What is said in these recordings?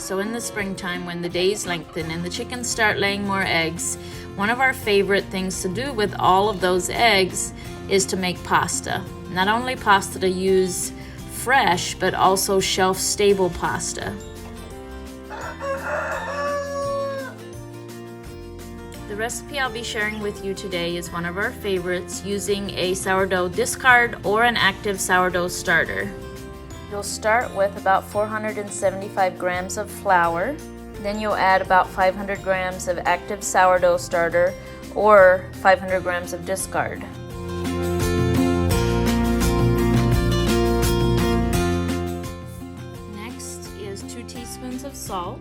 So in the springtime, when the days lengthen and the chickens start laying more eggs, one of our favorite things to do with all of those eggs is to make pasta. Not only pasta to use fresh, but also shelf-stable pasta. The recipe I'll be sharing with you today is one of our favorites, using a sourdough discard or an active sourdough starter. You'll start with about 475 grams of flour. Then you'll add about 500 grams of active sourdough starter or 500 grams of discard. Next is 2 teaspoons of salt.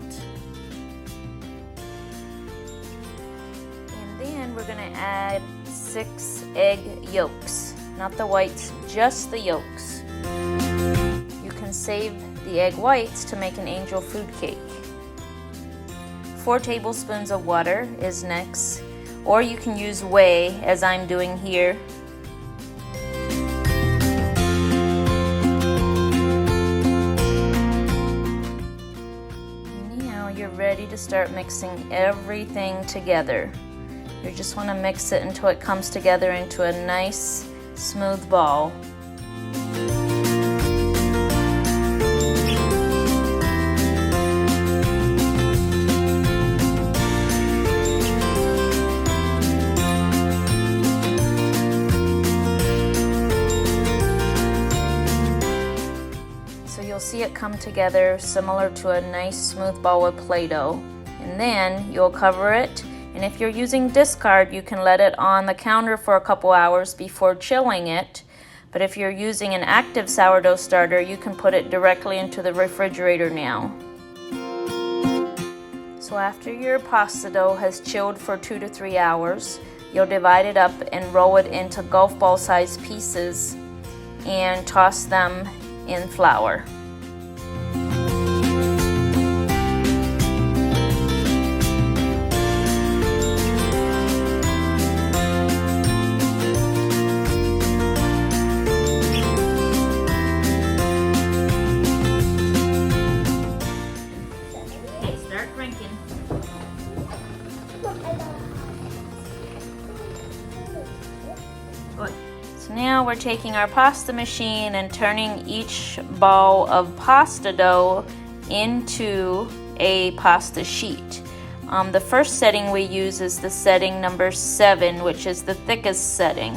And then we're going to add 6 egg yolks. Not the whites, just the yolks. You can save the egg whites to make an angel food cake. 4 tablespoons of water is next, or you can use whey as I'm doing here. Now you're ready to start mixing everything together. You just want to mix it until it comes together into a nice smooth ball. You'll see it come together similar to a nice smooth ball of Play-Doh. And then you'll cover it, and if you're using discard, you can let it on the counter for a couple hours before chilling it. But if you're using an active sourdough starter, you can put it directly into the refrigerator now. So after your pasta dough has chilled for 2 to 3 hours, you'll divide it up and roll it into golf ball sized pieces and toss them in flour. So now we're taking our pasta machine and turning each ball of pasta dough into a pasta sheet. The first setting we use is the setting number 7, which is the thickest setting.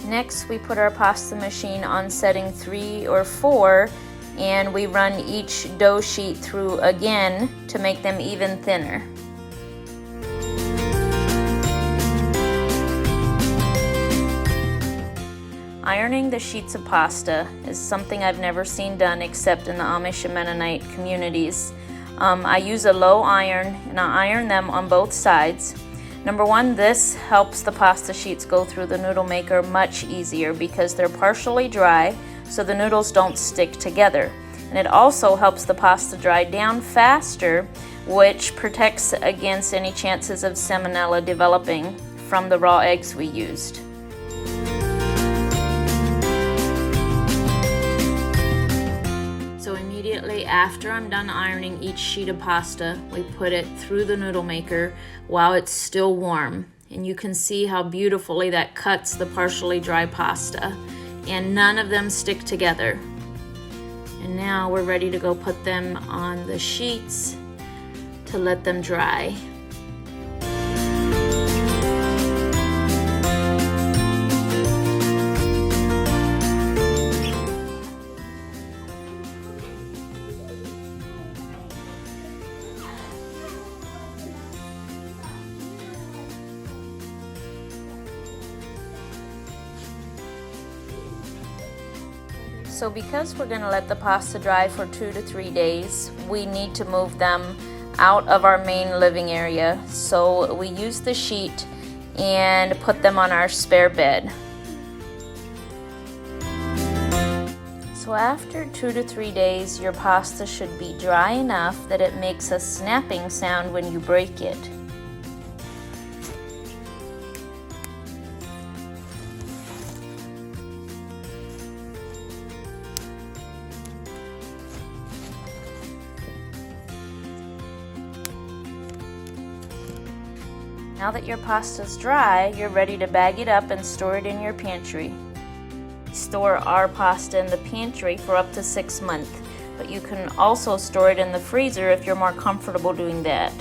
Next, we put our pasta machine on setting 3 or 4, and we run each dough sheet through again to make them even thinner. Ironing the sheets of pasta is something I've never seen done except in the Amish and Mennonite communities. I use a low iron, and I iron them on both sides. Number 1, this helps the pasta sheets go through the noodle maker much easier because they're partially dry, so the noodles don't stick together. And it also helps the pasta dry down faster, which protects against any chances of salmonella developing from the raw eggs we used. So immediately after I'm done ironing each sheet of pasta, we put it through the noodle maker while it's still warm. And you can see how beautifully that cuts the partially dry pasta. And none of them stick together. And now we're ready to go put them on the sheets to let them dry. So because we're going to let the pasta dry for 2 to 3 days, we need to move them out of our main living area. So we use the sheet and put them on our spare bed. So after 2 to 3 days, your pasta should be dry enough that it makes a snapping sound when you break it. Now that your pasta's dry, you're ready to bag it up and store it in your pantry. We store our pasta in the pantry for up to 6 months, but you can also store it in the freezer if you're more comfortable doing that.